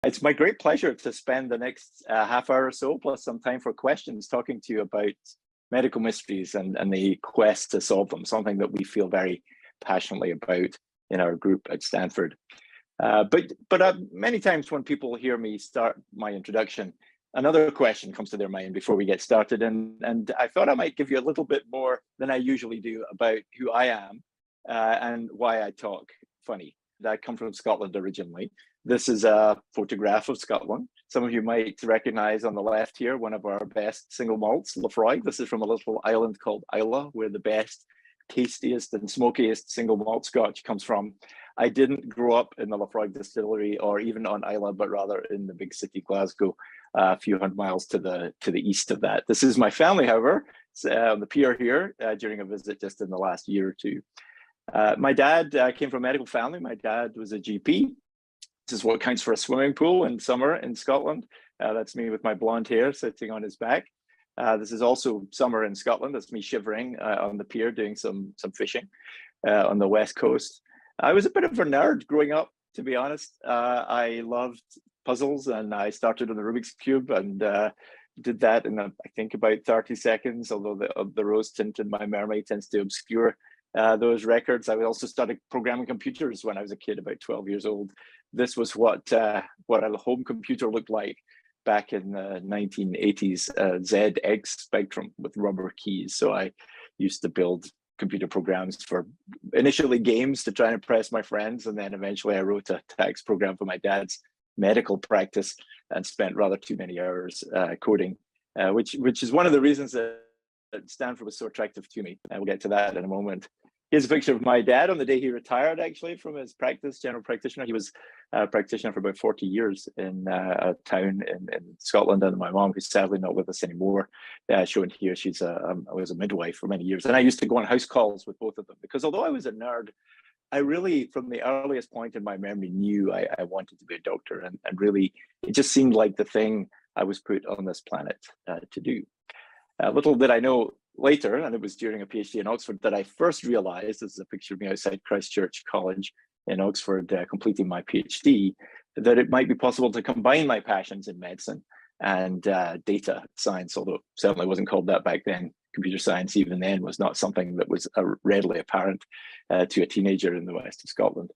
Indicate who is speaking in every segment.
Speaker 1: It's my great pleasure to spend the next half hour or so, plus some time for questions, talking to you about medical mysteries and the quest to solve them, something that we feel very passionately about in our group at Stanford. But many times when people hear me start my introduction, another question comes to their mind before we get started. And I thought I might give you a little bit more than I usually do about who I am and why I talk funny. I come from Scotland originally. This is a photograph of Scotland. Some of you might recognize on the left here, one of our best single malts, Lefroy. This is from a little island called Islay, where the best, tastiest and smokiest single malt Scotch comes from. I didn't grow up in the Lefroy distillery or even on Islay, but rather in the big city, Glasgow, a few hundred miles to the east of that. This is my family, however, on the pier here during a visit just in the last year or two. My dad came from a medical family. My dad was a GP. This is what counts for a swimming pool in summer in Scotland. That's me with my blonde hair sitting on his back. This is also summer in Scotland. That's me shivering on the pier doing some fishing on the west coast. I was a bit of a nerd growing up, to be honest. I loved puzzles, and I started on the Rubik's Cube and did that in, I think, about 30 seconds, although the rose tint in my mermaid tends to obscure those records. I also started programming computers when I was a kid, about 12 years old. This was what a home computer looked like back in the 1980s, ZX Spectrum with rubber keys. So I used to build computer programs for initially games to try and impress my friends, and then eventually I wrote a tax program for my dad's medical practice and spent rather too many hours coding, which is one of the reasons that Stanford was so attractive to me. We'll get to that in a moment. Here's a picture of my dad on the day he retired, actually, from his practice, general practitioner. He was a practitioner for about 40 years in a town in Scotland, and my mom, who's sadly not with us anymore, shown here, I was a midwife for many years. And I used to go on house calls with both of them, because although I was a nerd, I really, from the earliest point in my memory, knew I wanted to be a doctor. And really, it just seemed like the thing I was put on this planet to do. Little did I know later, and it was during a PhD in Oxford, that I first realized, this is a picture of me outside Christchurch College in Oxford, completing my PhD, that it might be possible to combine my passions in medicine and data science, although it certainly wasn't called that back then. Computer science, even then, was not something that was readily apparent to a teenager in the west of Scotland.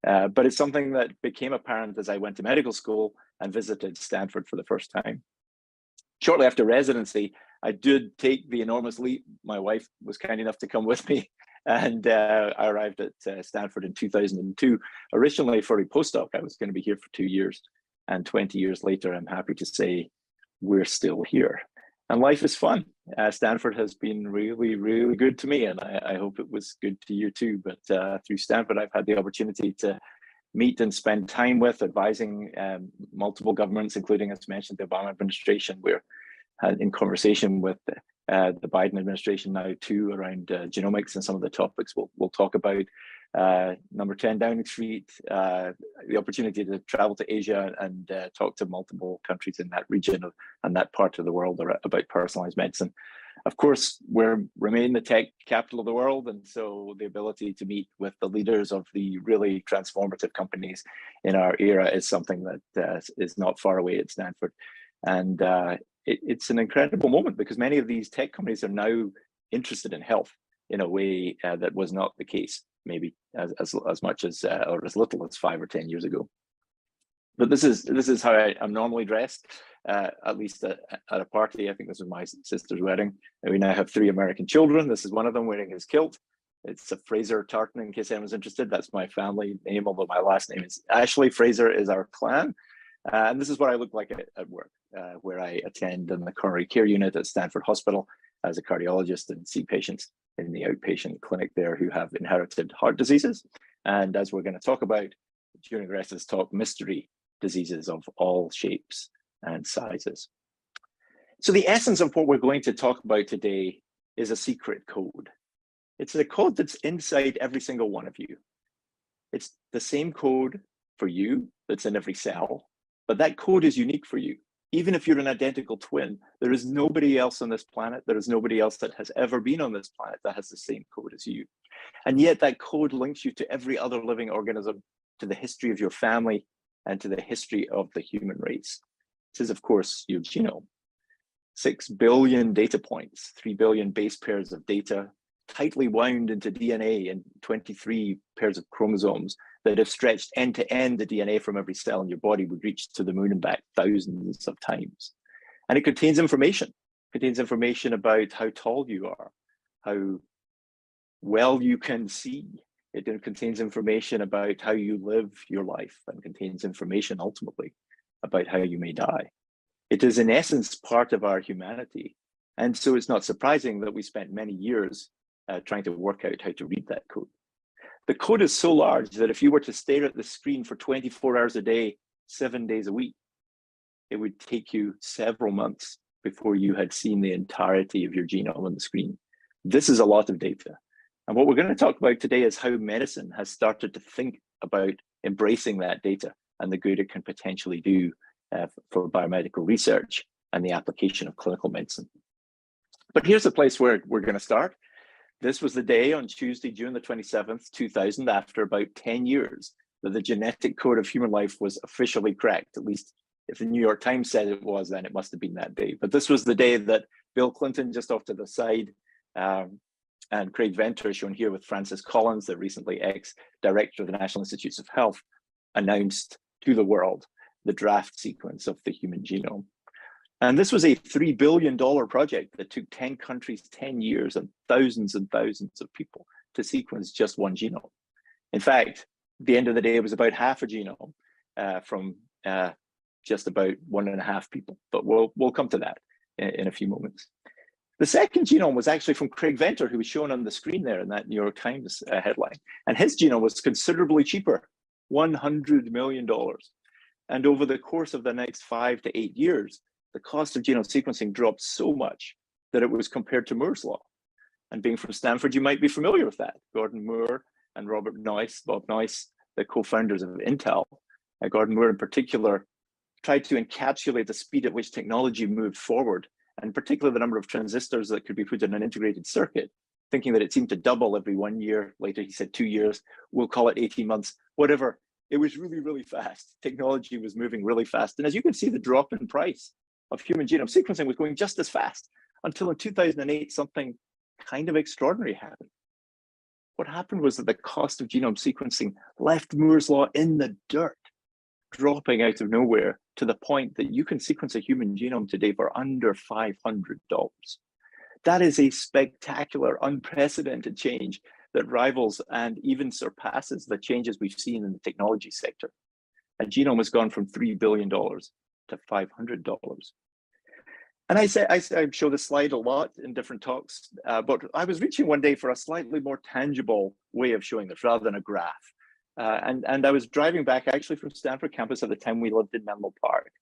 Speaker 1: But it's something that became apparent as I went to medical school and visited Stanford for the first time. Shortly after residency, I did take the enormous leap. My wife was kind enough to come with me, and I arrived at Stanford in 2002, originally for a postdoc. I was going to be here for 2 years, and 20 years later, I'm happy to say we're still here. And life is fun. Stanford has been really, really good to me, and I hope it was good to you too. But through Stanford, I've had the opportunity to meet and spend time with, advising multiple governments, including, as mentioned, the Obama administration. We're in conversation with the Biden administration now too around genomics and some of the topics we'll talk about. Number 10 Downing Street, the opportunity to travel to Asia and talk to multiple countries in that region and that part of the world about personalized medicine. Of course, we remain the tech capital of the world, and so the ability to meet with the leaders of the really transformative companies in our era is something that is not far away at Stanford. And it's an incredible moment, because many of these tech companies are now interested in health in a way that was not the case maybe as much as or as little as 5 or 10 years ago. But this is how I'm normally dressed, at least at a party. I think this was my sister's wedding. And we now have 3 American children. This is one of them wearing his kilt. It's a Fraser Tartan, in case anyone's interested. That's my family name, although my last name is Ashley. Fraser is our clan. And this is what I look like at work, where I attend in the coronary care unit at Stanford Hospital as a cardiologist and see patients in the outpatient clinic there who have inherited heart diseases. And as we're going to talk about during the rest of this talk, mystery diseases of all shapes and sizes. So the essence of what we're going to talk about today is a secret code. It's a code that's inside every single one of you. It's the same code for you that's in every cell, but that code is unique for you. Even if you're an identical twin, there is nobody else on this planet, there is nobody else that has ever been on this planet that has the same code as you. And yet that code links you to every other living organism, to the history of your family, and to the history of the human race. This is, of course, your genome. 6 billion data points, 3 billion base pairs of data, tightly wound into DNA and 23 pairs of chromosomes that, if stretched end to end, the DNA from every cell in your body would reach to the moon and back thousands of times. And it contains information. It contains information about how tall you are, how well you can see. It contains information about how you live your life, and contains information ultimately about how you may die. It is in essence part of our humanity. And so it's not surprising that we spent many years trying to work out how to read that code. The code is so large that if you were to stare at the screen for 24 hours a day, 7 days a week, it would take you several months before you had seen the entirety of your genome on the screen. This is a lot of data. And what we're going to talk about today is how medicine has started to think about embracing that data and the good it can potentially do for biomedical research and the application of clinical medicine. But here's a place where we're going to start. This was the day on Tuesday, June the 27th, 2000, after about 10 years, that the genetic code of human life was officially cracked. At least if the New York Times said it was, then it must have been that day. But this was the day that Bill Clinton, just off to the side, and Craig Venter, shown here with Francis Collins, the recently ex-director of the National Institutes of Health, announced to the world the draft sequence of the human genome. And this was a $3 billion project that took 10 countries, 10 years, and thousands of people to sequence just one genome. In fact, at the end of the day, it was about half a genome from just about 1.5 people. But we'll come to that in a few moments. The second genome was actually from Craig Venter, who was shown on the screen there in that New York Times headline. And his genome was considerably cheaper, $100 million. And over the course of the next 5 to 8 years, the cost of genome sequencing dropped so much that it was compared to Moore's law. And being from Stanford, you might be familiar with that. Gordon Moore and Bob Noyce, the co-founders of Intel, Gordon Moore in particular, tried to encapsulate the speed at which technology moved forward, and particularly the number of transistors that could be put in an integrated circuit, thinking that it seemed to double every 1 year. Later, he said 2 years, we'll call it 18 months, whatever. It was really, really fast. Technology was moving really fast. And as you can see, the drop in price of human genome sequencing was going just as fast until in 2008, something kind of extraordinary happened. What happened was that the cost of genome sequencing left Moore's law in the dirt, dropping out of nowhere to the point that you can sequence a human genome today for under $500. That is a spectacular, unprecedented change that rivals and even surpasses the changes we've seen in the technology sector. A genome has gone from $3 billion to $500. And I show this slide a lot in different talks, but I was reaching one day for a slightly more tangible way of showing this rather than a graph. And I was driving back actually from Stanford campus at the time. We lived in Menlo Park.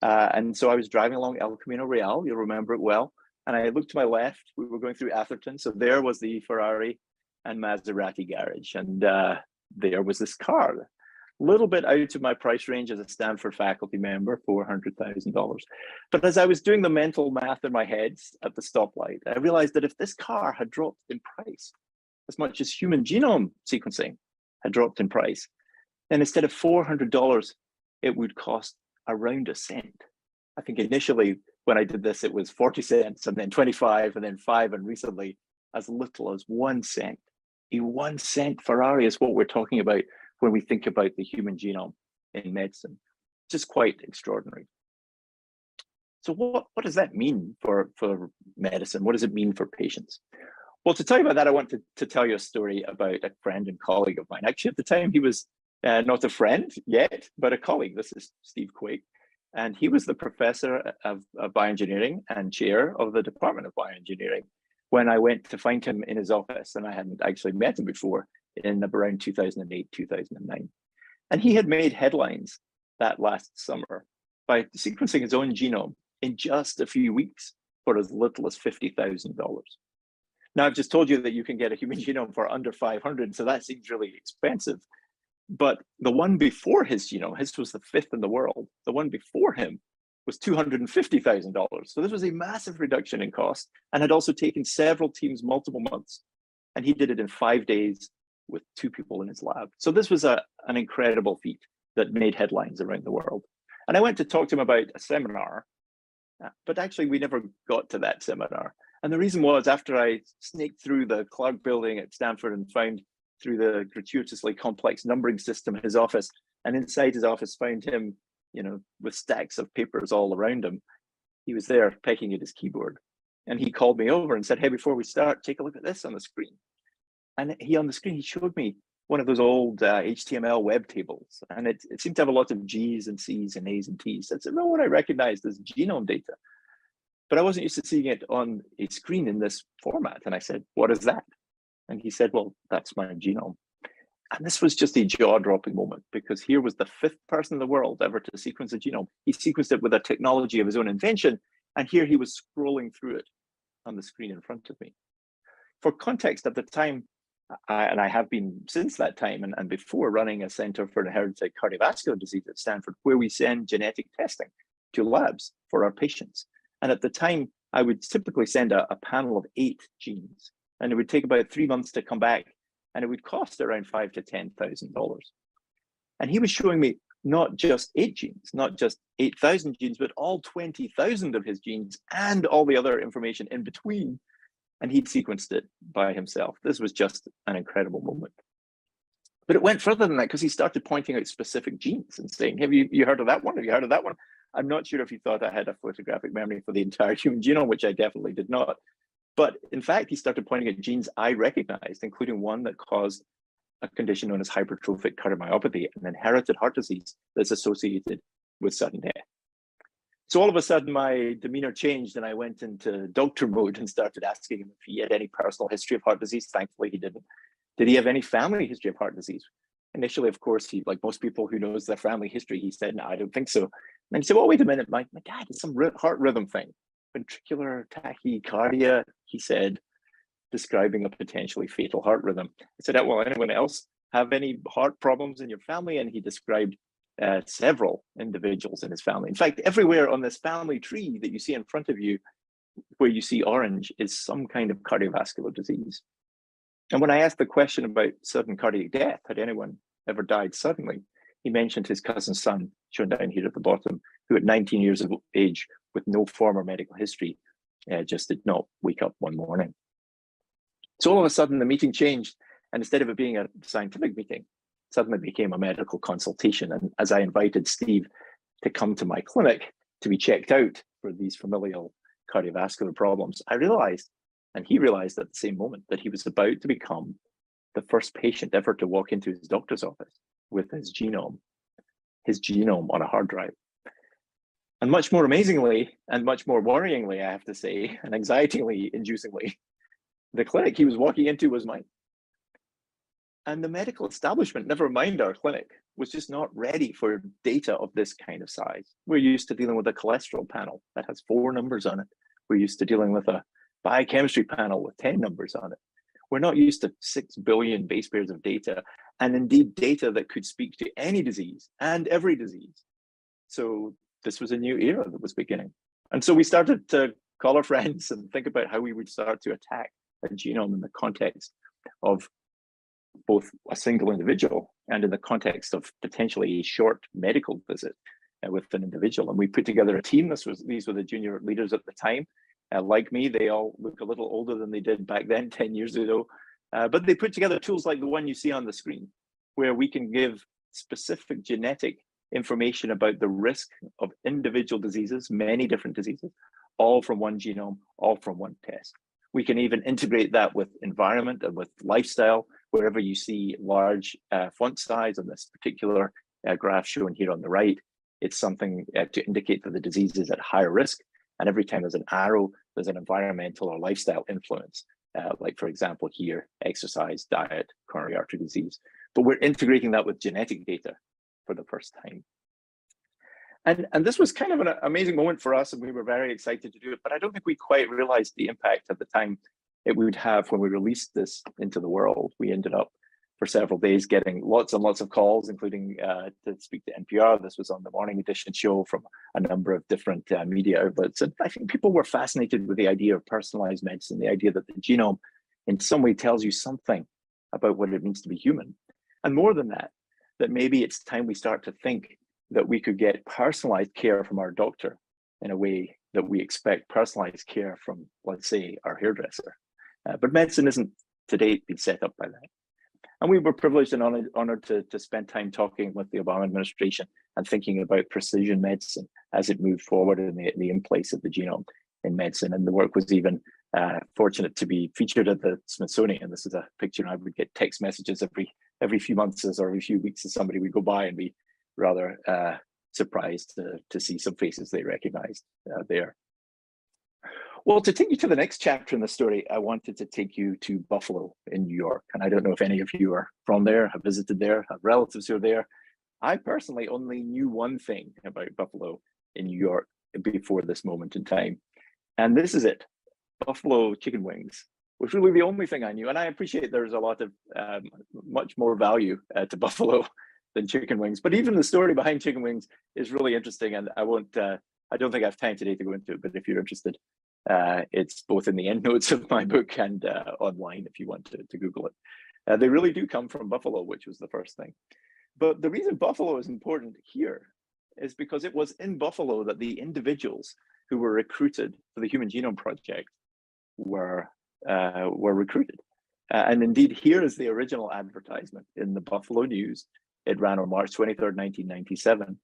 Speaker 1: And so I was driving along El Camino Real, you'll remember it well. And I looked to my left, we were going through Atherton. So there was the Ferrari and Maserati garage. And there was this car, a little bit out of my price range as a Stanford faculty member, $400,000. But as I was doing the mental math in my head at the stoplight, I realized that if this car had dropped in price as much as human genome sequencing had dropped in price, then instead of $400, it would cost around a cent. I think initially when I did this, it was 40 cents and then 25 and then 5, and recently as little as 1 cent. A 1 cent Ferrari is what we're talking about when we think about the human genome in medicine. Just quite extraordinary. So what does that mean for medicine? What does it mean for patients? Well, to tell you about that, I want to tell you a story about a friend and colleague of mine. Actually, at the time, he was not a friend yet, but a colleague. This is Steve Quake. And he was the professor of bioengineering and chair of the Department of Bioengineering when I went to find him in his office, and I hadn't actually met him before, in around 2008, 2009. And he had made headlines that last summer by sequencing his own genome in just a few weeks for as little as $50,000. Now, I've just told you that you can get a human genome for under 500, so that seems really expensive. But the one before his genome, his was the 5th in the world. The one before him was $250,000. So this was a massive reduction in cost and had also taken several teams multiple months. And he did it in 5 days with 2 people in his lab. So this was an incredible feat that made headlines around the world. And I went to talk to him about a seminar, but actually we never got to that seminar. And the reason was, after I snaked through the Clark building at Stanford and found through the gratuitously complex numbering system his office, and inside his office found him, you know, with stacks of papers all around him. He was there pecking at his keyboard. And he called me over and said, hey, before we start, take a look at this on the screen. And on the screen, he showed me one of those old HTML web tables. And it seemed to have a lot of G's and C's and A's and T's. That's not what I recognized as genome data. But I wasn't used to seeing it on a screen in this format. And I said, what is that? And he said, well, that's my genome. And this was just a jaw-dropping moment, because here was the 5th person in the world ever to sequence a genome. He sequenced it with a technology of his own invention, and here he was scrolling through it on the screen in front of me. For context, at the time, and I have been since that time and before, running a Center for Inherited Cardiovascular Disease at Stanford, where we send genetic testing to labs for our patients. And at the time, I would typically send a panel of 8 genes, and it would take about 3 months to come back, and it would cost around $5,000 to $10,000. And he was showing me not just 8 genes, not just 8,000 genes, but all 20,000 of his genes and all the other information in between. And he'd sequenced it by himself. This was just an incredible moment. But it went further than that, because he started pointing out specific genes and saying, have you heard of that one? Have you heard of that one? I'm not sure if he thought I had a photographic memory for the entire human genome, which I definitely did not. But in fact, he started pointing at genes I recognized, including one that caused a condition known as hypertrophic cardiomyopathy, an inherited heart disease that's associated with sudden death. So all of a sudden, my demeanor changed, and I went into doctor mode and started asking him if he had any personal history of heart disease. Thankfully, he didn't. Did he have any family history of heart disease? Initially, of course, he, like most people who knows their family history, he said, no, I don't think so. And then he said, well, wait a minute, my dad has some heart rhythm thing. Ventricular tachycardia, he said, describing a potentially fatal heart rhythm. I said, well, anyone else have any heart problems in your family? And he described several individuals in his family. In fact, everywhere on this family tree that you see in front of you, where you see orange, is some kind of cardiovascular disease. And when I asked the question about sudden cardiac death, had anyone ever died suddenly, he mentioned his cousin's son, shown down here at the bottom, who at 19 years of age, with no former medical history, just did not wake up one morning. So all of a sudden, the meeting changed, and instead of it being a scientific meeting, suddenly became a medical consultation. And as I invited Steve to come to my clinic to be checked out for these familial cardiovascular problems, I realized, and he realized at the same moment, that he was about to become the first patient ever to walk into his doctor's office with his genome on a hard drive. And much more amazingly, and much more worryingly, I have to say, and anxiety-inducingly, the clinic he was walking into was mine. And the medical establishment, never mind our clinic, was just not ready for data of this kind of size. We're used to dealing with a cholesterol panel that has 4 numbers on it. We're used to dealing with a biochemistry panel with 10 numbers on it. We're not used to 6 billion base pairs of data, and indeed data that could speak to any disease and every disease. So this was a new era that was beginning. And so we started to call our friends and think about how we would start to attack a genome in the context of both a single individual and in the context of potentially a short medical visit with an individual. And we put together a team. These were the junior leaders at the time. Like me, they all look a little older than they did back then, 10 years ago. But they put together tools like the one you see on the screen, where we can give specific genetic information about the risk of individual diseases, many different diseases, all from one genome, all from one test. We can even integrate that with environment and with lifestyle. Wherever you see large font size on this particular graph shown here on the right, it's something to indicate that the disease is at higher risk. And every time there's an arrow, there's an environmental or lifestyle influence, like, for example, here, exercise, diet, coronary artery disease. But we're integrating that with genetic data for the first time. And this was kind of an amazing moment for us, and we were very excited to do it, but I don't think we quite realized the impact at the time it would have when we released this into the world. We ended up for several days getting lots and lots of calls, including to speak to NPR. This was on the morning edition show from a number of different media outlets. And I think people were fascinated with the idea of personalized medicine, the idea that the genome in some way tells you something about what it means to be human. And more than that, that maybe it's time we start to think that we could get personalized care from our doctor in a way that we expect personalized care from, let's say, our hairdresser. But medicine isn't to date been set up by that. And we were privileged and honored to spend time talking with the Obama administration and thinking about precision medicine as it moved forward in the in place of the genome in medicine. And the work was even fortunate to be featured at the Smithsonian. This is a picture, and I would get text messages every few months or every few weeks as somebody would go by and be rather surprised to see some faces they recognized there. Well, to take you to the next chapter in the story, I wanted to take you to Buffalo in New York. And I don't know if any of you are from there, have visited there, have relatives who are there. I personally only knew one thing about Buffalo in New York before this moment in time. And this is it, Buffalo chicken wings was really the only thing I knew. And I appreciate there's a lot of much more value to Buffalo than chicken wings. But even the story behind chicken wings is really interesting. And I don't think I have time today to go into it, but if you're interested, it's both in the endnotes of my book and online if you want to Google it. They really do come from Buffalo, which was the first thing. But the reason Buffalo is important here is because it was in Buffalo that the individuals who were recruited for the Human Genome Project were recruited. And indeed, here is the original advertisement in the Buffalo News. It ran on March 23rd, 1997.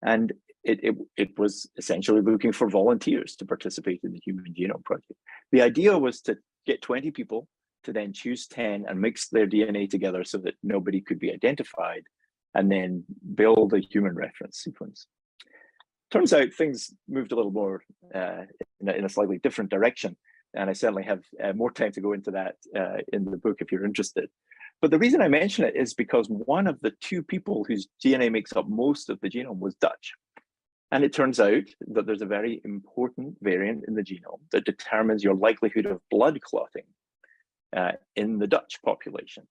Speaker 1: And it was essentially looking for volunteers to participate in the Human Genome Project. The idea was to get 20 people to then choose 10 and mix their DNA together so that nobody could be identified, and then build a human reference sequence. Turns out things moved a little more in a slightly different direction. And I certainly have more time to go into that in the book if you're interested. But the reason I mention it is because one of the two people whose DNA makes up most of the genome was Dutch. And it turns out that there's a very important variant in the genome that determines your likelihood of blood clotting in the Dutch population.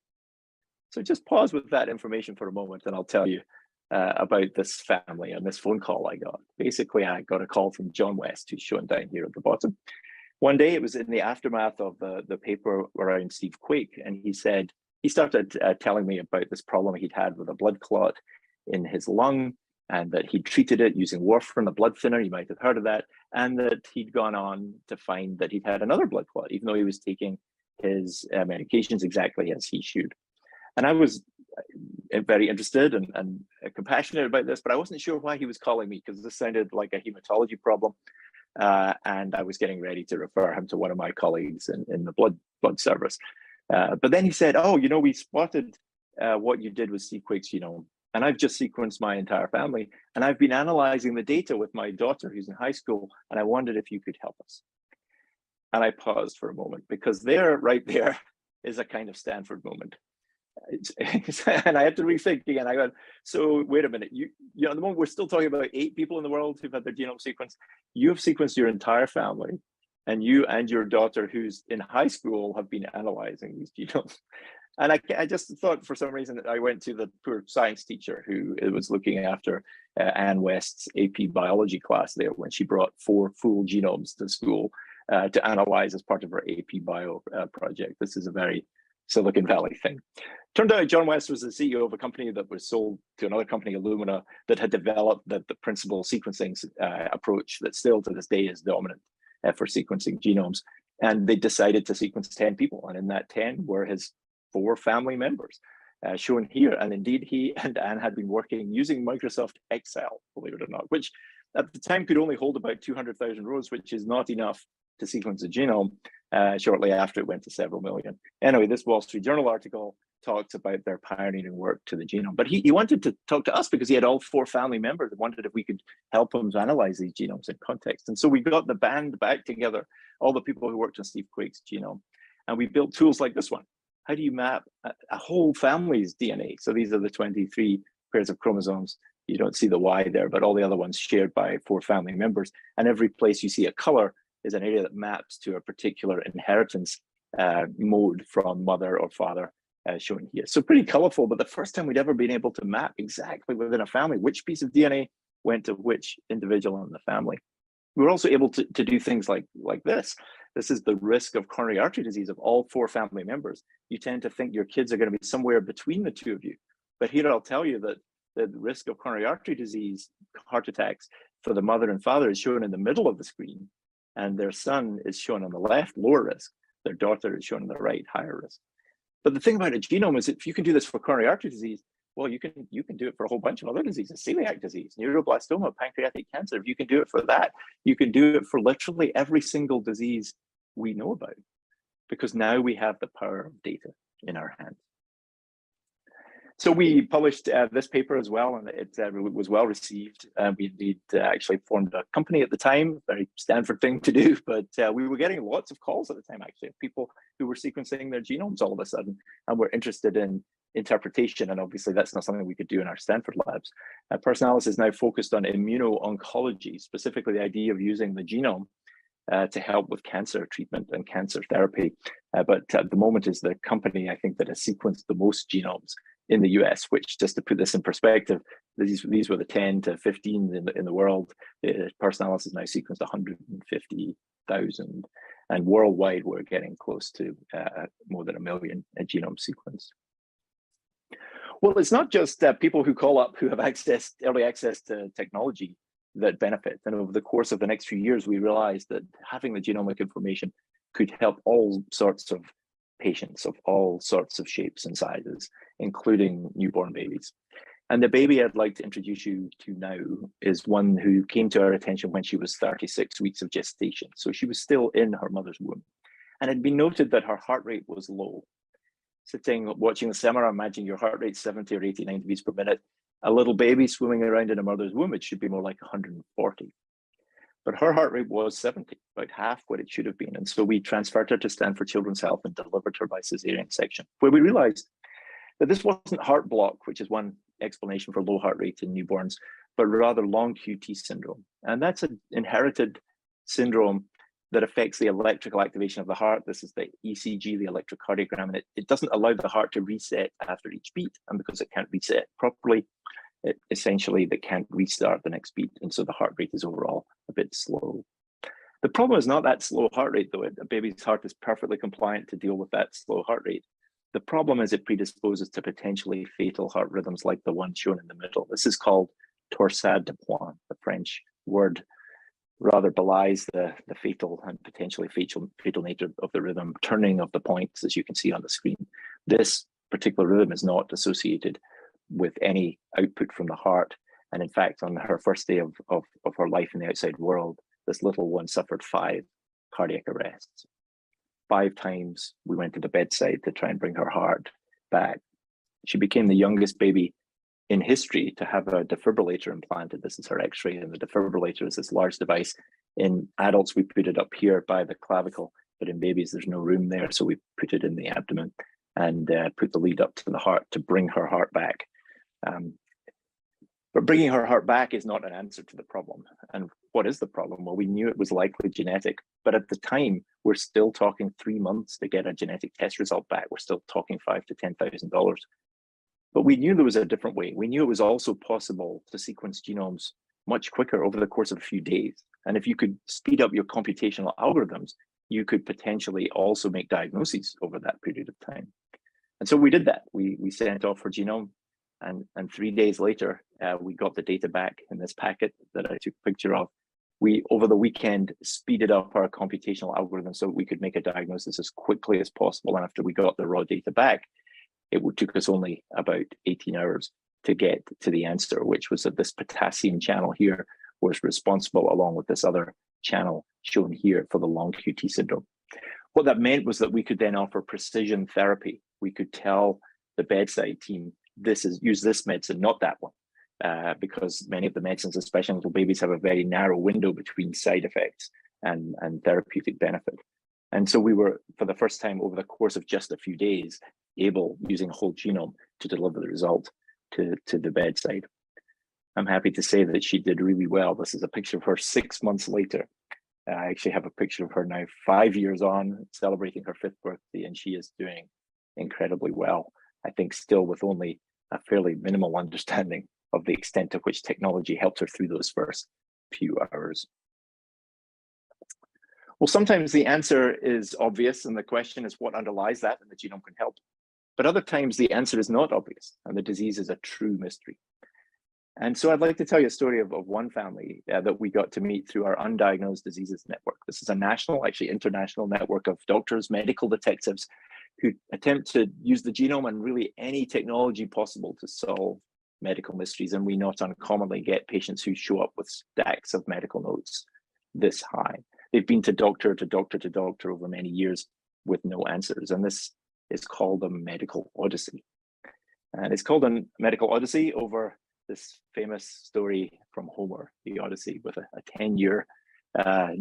Speaker 1: So just pause with that information for a moment and I'll tell you about this family and this phone call I got. Basically, I got a call from John West, who's shown down here at the bottom. One day, it was in the aftermath of the paper around Steve Quake, and he started telling me about this problem he'd had with a blood clot in his lung, and that he'd treated it using warfarin, a blood thinner, you might have heard of that, and that he'd gone on to find that he'd had another blood clot, even though he was taking his medications exactly as he should. And I was very interested and compassionate about this, but I wasn't sure why he was calling me, because this sounded like a hematology problem. And I was getting ready to refer him to one of my colleagues in the blood service. But then he said, oh, we spotted what you did with Steve Quake's genome. And I've just sequenced my entire family. And I've been analyzing the data with my daughter who's in high school. And I wondered if you could help us. And I paused for a moment, because right there is a kind of Stanford moment. And I had to rethink again. I went, so wait a minute, you at the moment we're still talking about 8 people in the world who've had their genome sequenced. You've sequenced your entire family, and you and your daughter who's in high school have been analyzing these genomes. And I just thought, for some reason, that I went to the poor science teacher who was looking after Ann West's AP biology class there when she brought 4 full genomes to school to analyze as part of her AP bio project. This is a very Silicon Valley thing. Turned out John West was the CEO of a company that was sold to another company, Illumina, that had developed the principal sequencing approach that still to this day is dominant for sequencing genomes. And they decided to sequence 10 people. And in that 10 were his 4 family members, shown here. And indeed, he and Anne had been working using Microsoft Excel, believe it or not, which at the time could only hold about 200,000 rows, which is not enough to sequence a genome. Shortly after, it went to several million. Anyway, this Wall Street Journal article talks about their pioneering work to the genome. But he wanted to talk to us because he had all 4 family members and wondered if we could help him to analyze these genomes in context. And so we got the band back together, all the people who worked on Steve Quake's genome, and we built tools like this one. How do you map a whole family's DNA? So these are the 23 pairs of chromosomes. You don't see the Y there, but all the other ones shared by 4 family members. And every place you see a color is an area that maps to a particular inheritance mode from mother or father, shown here. So pretty colorful, but the first time we'd ever been able to map exactly within a family which piece of DNA went to which individual in the family. We were also able to do things like this. This is the risk of coronary artery disease of all 4 family members. You tend to think your kids are going to be somewhere between the 2 of you, But here I'll tell you that the risk of coronary artery disease, heart attacks, for the mother and father is shown in the middle of the screen, and their son is shown on the left, lower risk. Their daughter is shown on the right, higher risk. But the thing about a genome is if you can do this for coronary artery disease, well, you can do it for a whole bunch of other diseases, celiac disease, neuroblastoma, pancreatic cancer. If you can do it for that, you can do it for literally every single disease we know about, because now we have the power of data in our hands. So we published this paper as well, and it was well received. We actually formed a company at the time, very Stanford thing to do, but we were getting lots of calls at the time, actually, of people who were sequencing their genomes all of a sudden and were interested in interpretation. And obviously that's not something we could do in our Stanford labs. Personalis is now focused on immuno-oncology, specifically the idea of using the genome to help with cancer treatment and cancer therapy. But at the moment is the company, I think, that has sequenced the most genomes in the US, which, just to put this in perspective, these were the 10 to 15 in the world. Personalis has now sequenced 150,000. And worldwide, we're getting close to more than 1 million genomes sequenced. Well, it's not just people who call up who have early access to technology that benefit. And over the course of the next few years, we realized that having the genomic information could help all sorts of patients of all sorts of shapes and sizes, including newborn babies. And the baby I'd like to introduce you to now is one who came to our attention when she was 36 weeks of gestation. So she was still in her mother's womb. And it had been noted that her heart rate was low. Sitting, watching the seminar, imagine your heart rate 70 or 89 beats per minute. A little baby swimming around in a mother's womb, it should be more like 140. But her heart rate was 70, about half what it should have been. And so we transferred her to Stanford Children's Health and delivered her by cesarean section, where we realized that this wasn't heart block, which is one explanation for low heart rate in newborns, but rather long QT syndrome. And that's an inherited syndrome that affects the electrical activation of the heart. This is the ECG, the electrocardiogram, and it doesn't allow the heart to reset after each beat. And because it can't reset properly, it essentially they can't restart the next beat. And so the heart rate is overall a bit slow. The problem is not that slow heart rate, though. A baby's heart is perfectly compliant to deal with that slow heart rate. The problem is it predisposes to potentially fatal heart rhythms like the one shown in the middle. This is called torsade de pointes. The French word rather belies the fatal and potentially fatal nature of the rhythm, turning of the points, as you can see on the screen. This particular rhythm is not associated with any output from the heart. And in fact, on her first day of her life in the outside world, this little one suffered 5 cardiac arrests. 5 times we went to the bedside to try and bring her heart back. She became the youngest baby in history to have a defibrillator implanted. This is her x-ray, and the defibrillator is this large device. In adults, we put it up here by the clavicle, but in babies, there's no room there. So we put it in the abdomen and put the lead up to the heart to bring her heart back. But bringing her heart back is not an answer to the problem. And what is the problem? Well, we knew it was likely genetic, but at the time, we're still talking 3 months to get a genetic test result back. We're still talking $5,000 to $10,000. But we knew there was a different way. We knew it was also possible to sequence genomes much quicker over the course of a few days. And if you could speed up your computational algorithms, you could potentially also make diagnoses over that period of time. And so we did that. We sent off her genome, and 3 days later, we got the data back in this packet that I took a picture of. We, over the weekend, speeded up our computational algorithm so we could make a diagnosis as quickly as possible. And after we got the raw data back, it took us only about 18 hours to get to the answer, which was that this potassium channel here was responsible, along with this other channel shown here, for the long QT syndrome. What that meant was that we could then offer precision therapy. We could tell the bedside team, use this medicine, not that one, because many of the medicines, especially in little babies, have a very narrow window between side effects and therapeutic benefit. And so we were, for the first time over the course of just a few days, able, using a whole genome, to deliver the result to the bedside. I'm happy to say that she did really well. This is a picture of her 6 months later. I actually have a picture of her now 5 years on, celebrating her 5th birthday, and she is doing incredibly well. I think still with only a fairly minimal understanding of the extent to which technology helped her through those first few hours. Well, sometimes the answer is obvious, and the question is what underlies that, and the genome can help. But other times the answer is not obvious and the disease is a true mystery. And so I'd like to tell you a story of one family that we got to meet through our Undiagnosed Diseases Network. This is a national, actually international network of doctors, medical detectives who attempt to use the genome and really any technology possible to solve medical mysteries. And we not uncommonly get patients who show up with stacks of medical notes this high. They've been to doctor to doctor to doctor over many years with no answers. And this is called a medical odyssey. And it's called a medical odyssey over this famous story from Homer, the Odyssey, with a 10-year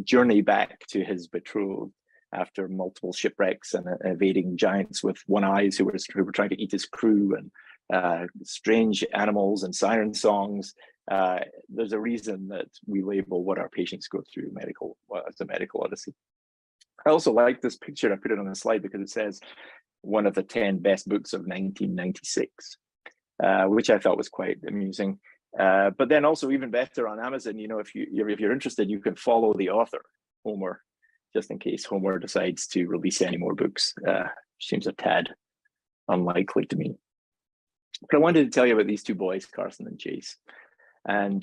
Speaker 1: journey back to his betrothed after multiple shipwrecks and evading giants with one eyes who were trying to eat his crew, and strange animals and siren songs. There's a reason that we label what our patients go through as a medical odyssey. I also like this picture. I put it on the slide because it says one of the 10 best books of 1996. Which I thought was quite amusing. But then also even better on Amazon, you know, if you're interested, you can follow the author, Homer, just in case Homer decides to release any more books. Seems a tad unlikely to me. But I wanted to tell you about these two boys, Carson and Chase. And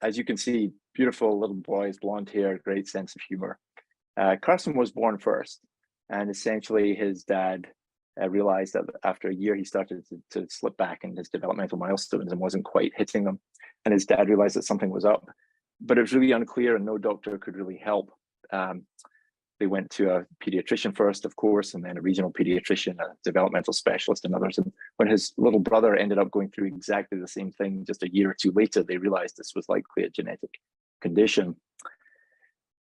Speaker 1: as you can see, beautiful little boys, blonde hair, great sense of humor. Carson was born first, and essentially his dad realized that after a year he started to slip back in his developmental milestones and wasn't quite hitting them, and his dad realized that something was up, but it was really unclear and no doctor could really help. They went to a pediatrician first, of course, and then a regional pediatrician, a developmental specialist, and others. And when his little brother ended up going through exactly the same thing just a year or two later, they realized this was likely a genetic condition.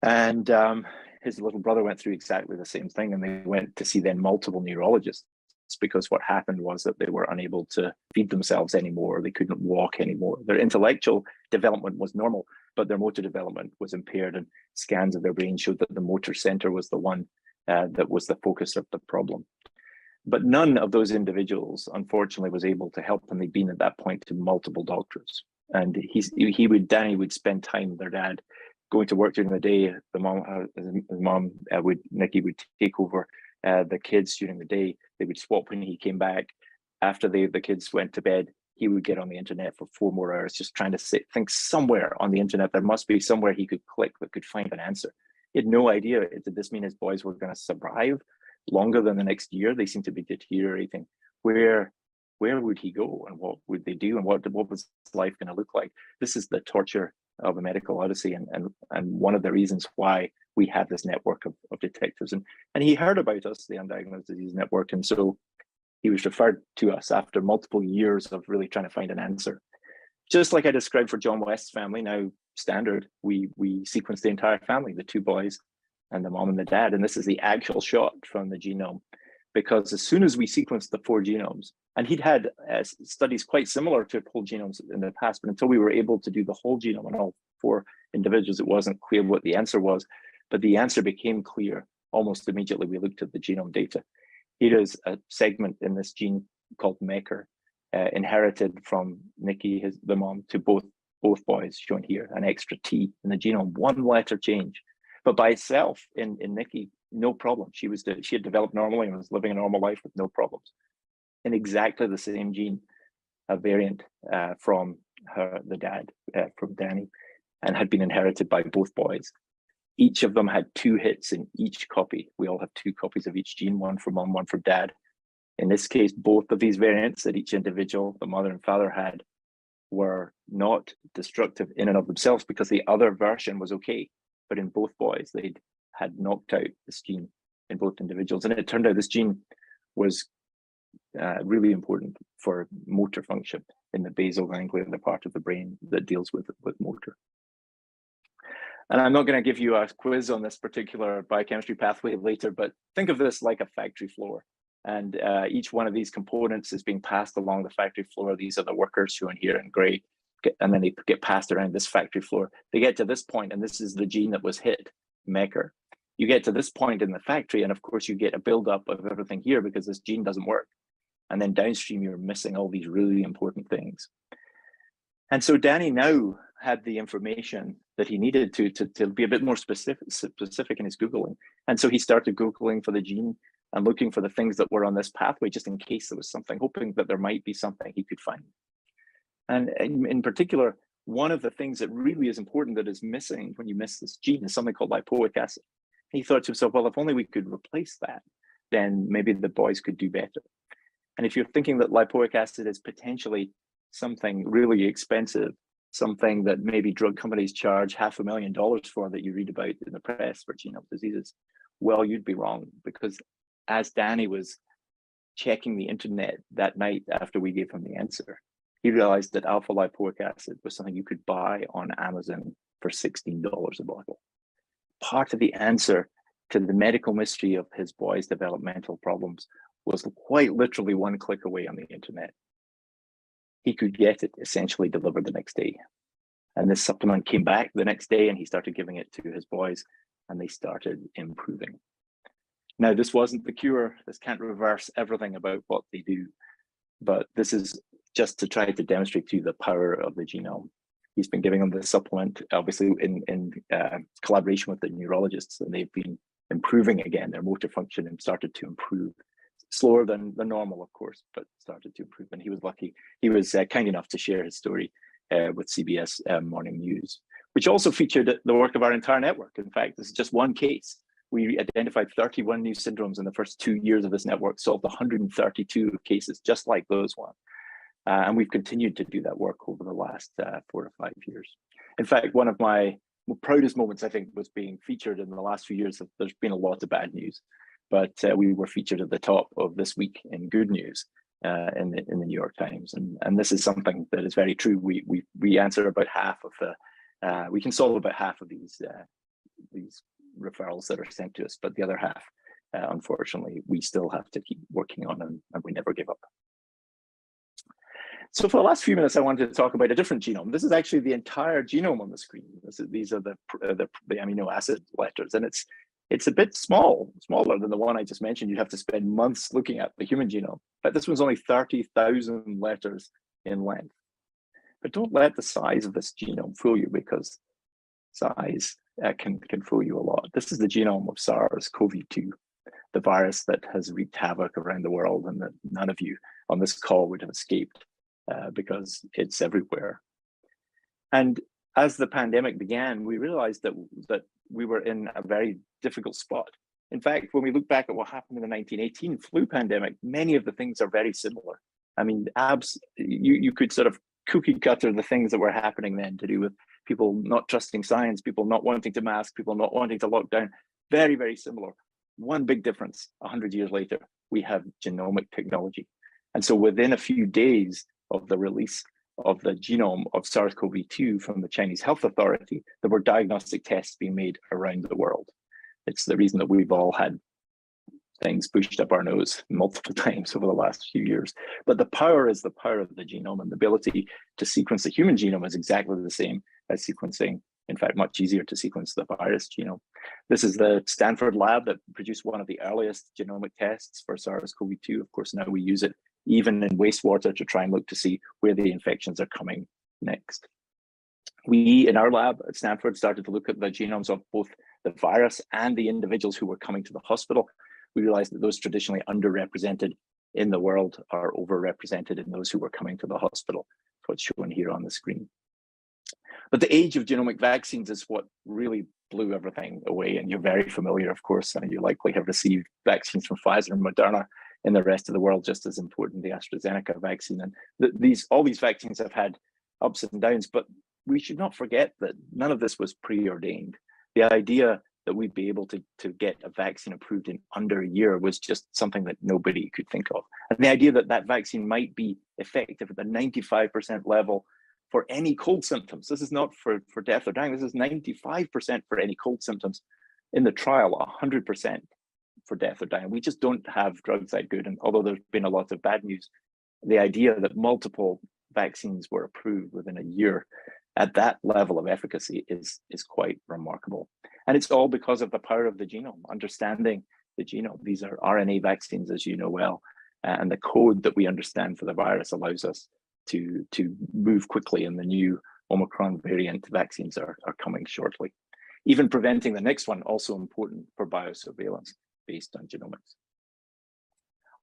Speaker 1: And his little brother went through exactly the same thing, and they went to see then multiple neurologists, because what happened was that they were unable to feed themselves anymore. They couldn't walk anymore. Their intellectual development was normal, but their motor development was impaired, and scans of their brain showed that the motor center was the one that was the focus of the problem. But none of those individuals, unfortunately, was able to help them. They'd been at that point to multiple doctors. And Danny would spend time with their dad, going to work during the day. Nikki would take over the kids during the day. They would swap when he came back. After the kids went to bed, he would get on the internet for 4 more hours, just trying to think somewhere on the internet. There must be somewhere he could click that could find an answer. He had no idea. Did this mean his boys were going to survive longer than the next year? They seemed to be deteriorating. Where would he go, and what would they do, and what was life going to look like? This is the torture of a medical odyssey, and one of the reasons why we have this network of detectives. And he heard about us, the Undiagnosed Disease Network, and so he was referred to us after multiple years of really trying to find an answer. Just like I described for John West's family, now Standard, we sequenced the entire family, the 2 boys and the mom and the dad, and this is the actual shot from the genome. Because as soon as we sequenced the 4 genomes, and he'd had studies quite similar to whole genomes in the past, but until we were able to do the whole genome on all 4 individuals, it wasn't clear what the answer was. But the answer became clear almost immediately. We looked at the genome data. Here is a segment in this gene called MECR, inherited from Nikki, the mom, to both boys, shown here, an extra T in the genome, 1 letter change. But by itself, in Nikki, no problem. She had developed normally and was living a normal life with no problems. In exactly the same gene, a variant from the dad, from Danny, and had been inherited by both boys. Each of them had 2 hits in each copy. We all have 2 copies of each gene, one for mom, one for dad. In this case, both of these variants that each individual, the mother and father, had, were not destructive in and of themselves because the other version was okay. But in both boys, they'd had knocked out this gene in both individuals. And it turned out this gene was really important for motor function in the basal ganglia, the part of the brain that deals with motor. And I'm not going to give you a quiz on this particular biochemistry pathway later, but think of this like a factory floor. And each one of these components is being passed along the factory floor. These are the workers shown here in gray, and then they get passed around this factory floor. They get to this point, and this is the gene that was hit, MECR. You get to this point in the factory, and of course you get a buildup of everything here because this gene doesn't work. And then downstream, you're missing all these really important things. And so Danny now had the information that he needed to be a bit more specific in his Googling. And so he started Googling for the gene and looking for the things that were on this pathway, just in case there was something, hoping that there might be something he could find. And in particular, one of the things that really is important that is missing when you miss this gene is something called lipoic acid. He thought to himself, well, if only we could replace that, then maybe the boys could do better. And if you're thinking that lipoic acid is potentially something really expensive, something that maybe drug companies charge $500,000 for that you read about in the press for genomic diseases, well, you'd be wrong, because as Danny was checking the internet that night after we gave him the answer, he realized that alpha lipoic acid was something you could buy on Amazon for $16 a bottle. Part of the answer to the medical mystery of his boy's developmental problems was quite literally one click away on the internet. He could get it essentially delivered the next day. And this supplement came back the next day and he started giving it to his boys and they started improving. Now, this wasn't the cure. This can't reverse everything about what they do, but this is just to try to demonstrate to you the power of the genome. He's been giving them the supplement, obviously in collaboration with the neurologists, and they've been improving again. Their motor function and started to improve. Slower than the normal, of course, but started to improve. And he was lucky. He was kind enough to share his story with CBS Morning News, which also featured the work of our entire network. In fact, this is just one case. We identified 31 new syndromes in the first 2 years of this network, solved 132 cases just like those ones. And we've continued to do that work over the last 4 to 5 years. In fact, one of my proudest moments, I think, was being featured in the last few years. There's been a lot of bad news, but we were featured at the top of This Week in Good News in the New York Times. And this is something that is very true. We answer about half of the, we can solve about half of these referrals that are sent to us, but the other half, unfortunately, we still have to keep working on, and we never give up. So for the last few minutes, I wanted to talk about a different genome. This is actually the entire genome on the screen. These are the amino acid letters, and it's a bit smaller than the one I just mentioned. You'd have to spend months looking at the human genome, but this one's only 30,000 letters in length. But don't let the size of this genome fool you, because size can fool you a lot. This is the genome of SARS-CoV-2, the virus that has wreaked havoc around the world and that none of you on this call would have escaped because it's everywhere. And as the pandemic began, we realized that we were in a very difficult spot. In fact, when we look back at what happened in the 1918 flu pandemic, many of the things are very similar. I mean, you could sort of cookie cutter the things that were happening then, to do with people not trusting science, people not wanting to mask, people not wanting to lock down. Very, very similar. One big difference, 100 years later, we have genomic technology. And so within a few days of the release of the genome of SARS-CoV-2 from the Chinese Health Authority, there were diagnostic tests being made around the world. It's the reason that we've all had things pushed up our nose multiple times over the last few years. But the power is the power of the genome, and the ability to sequence the human genome is exactly the same as sequencing, in fact, much easier to sequence the virus genome. This is the Stanford lab that produced one of the earliest genomic tests for SARS-CoV-2. Of course, now we use it even in wastewater to try and look to see where the infections are coming next. We, in our lab at Stanford, started to look at the genomes of both the virus and the individuals who were coming to the hospital. We realized that those traditionally underrepresented in the world are overrepresented in those who were coming to the hospital. That's what's shown here on the screen. But the age of genomic vaccines is what really blew everything away. And you're very familiar, of course, and you likely have received vaccines from Pfizer and Moderna. In the rest of the world, just as important, the AstraZeneca vaccine. And all these vaccines have had ups and downs, but we should not forget that none of this was preordained. The idea that we'd be able to get a vaccine approved in under a year was just something that nobody could think of. And the idea that that vaccine might be effective at the 95% level for any cold symptoms. This is not for death or dying. This is 95% for any cold symptoms. In the trial, 100% for death or dying. We just don't have drugs that good. And although there's been a lot of bad news, the idea that multiple vaccines were approved within a year at that level of efficacy is quite remarkable. And it's all because of the power of the genome, understanding the genome. These are RNA vaccines, as you know well, and the code that we understand for the virus allows us to move quickly, and the new Omicron variant vaccines are coming shortly. Even preventing the next one, also important for biosurveillance based on genomics.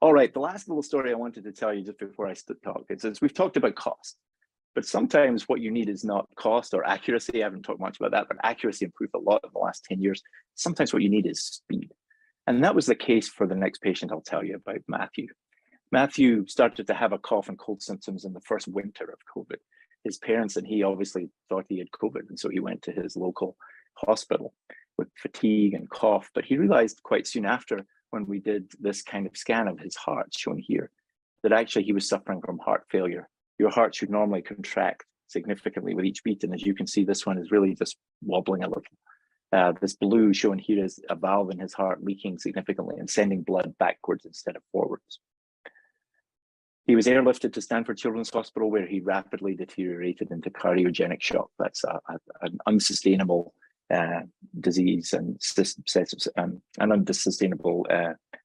Speaker 1: All right, the last little story I wanted to tell you just before I talk is we've talked about cost, but sometimes what you need is not cost or accuracy. I haven't talked much about that, but accuracy improved a lot in the last 10 years. Sometimes what you need is speed. And that was the case for the next patient I'll tell you about, Matthew. Matthew started to have a cough and cold symptoms in the first winter of COVID. His parents and he obviously thought he had COVID, and so he went to his local hospital with fatigue and cough, but he realized quite soon after, when we did this kind of scan of his heart shown here, that actually he was suffering from heart failure. Your heart should normally contract significantly with each beat, and as you can see, this one is really just wobbling a little. This blue shown here is a valve in his heart leaking significantly and sending blood backwards instead of forwards. He was airlifted to Stanford Children's Hospital, where he rapidly deteriorated into cardiogenic shock. That's an unsustainable disease and an unsustainable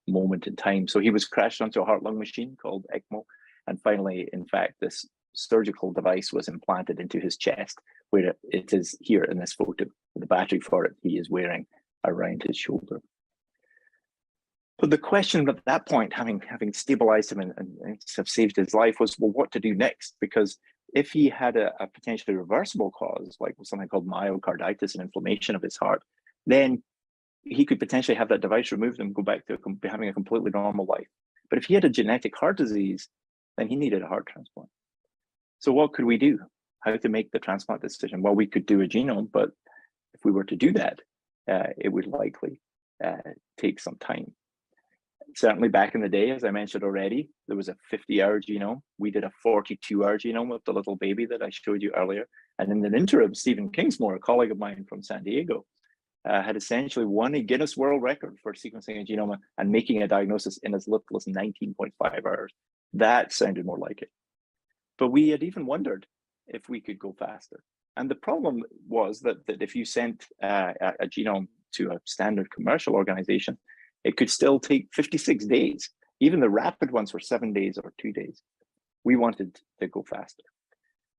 Speaker 1: moment in time. So he was crashed onto a heart-lung machine called ECMO. And finally, in fact, this surgical device was implanted into his chest, where it is here in this photo. The battery for it he is wearing around his shoulder. But the question at that point, having stabilized him and have saved his life, was, well, what to do next? Because if he had a potentially reversible cause, like something called myocarditis and inflammation of his heart, then he could potentially have that device removed and go back to having a completely normal life. But if he had a genetic heart disease, then he needed a heart transplant. So what could we do? How to make the transplant decision? Well, we could do a genome, but if we were to do that, it would likely take some time. Certainly back in the day, as I mentioned already, there was a 50-hour genome. We did a 42-hour genome with the little baby that I showed you earlier. And in the interim, Stephen Kingsmore, a colleague of mine from San Diego, had essentially won a Guinness World Record for sequencing a genome and making a diagnosis in as little as 19.5 hours. That sounded more like it. But we had even wondered if we could go faster. And the problem was that if you sent a genome to a standard commercial organization, it could still take 56 days. Even the rapid ones were 7 days or 2 days. We wanted to go faster.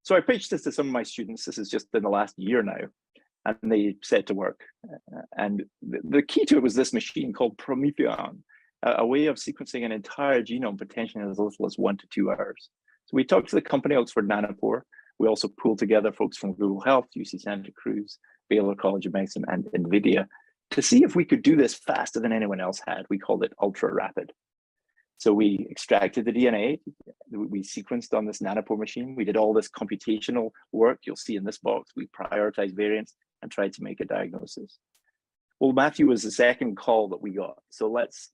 Speaker 1: So I pitched this to some of my students. This is just in the last year now. And they set to work. And the key to it was this machine called Promethean, a way of sequencing an entire genome potentially in as little as 1 to 2 hours. So we talked to the company Oxford Nanopore. We also pulled together folks from Google Health, UC Santa Cruz, Baylor College of Medicine, and NVIDIA to see if we could do this faster than anyone else had. We called it ultra rapid. So we extracted the DNA, we sequenced on this nanopore machine. We did all this computational work. You'll see in this box, we prioritized variants and tried to make a diagnosis. Well, Matthew was the second call that we got. So let's